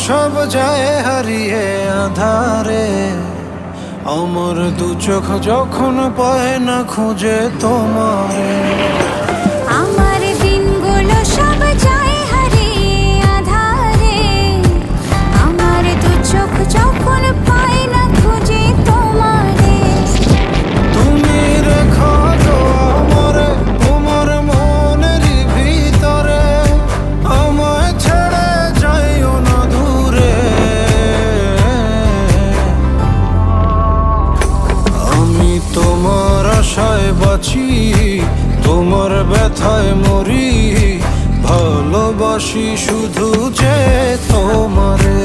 সব যায় হারিয়ে আধারে, আমার দু চোখ যখন পায় না খুঁজে তোমারে। আমার দিনগুলো সব যায় হারিয়ে আঁধারে, আমার দু চোখ যখন পায় না খুঁজে তোমারে। তুমি রেখো তো আমারে তোমার মনেরই ভিতরে, আমায় ছেড়ে যাইও না দূরে। আমি তোমার আশায় বাঁচি, তোমার ব্যথায় মরি, ভালোবাসি শুধু যে তোমারে।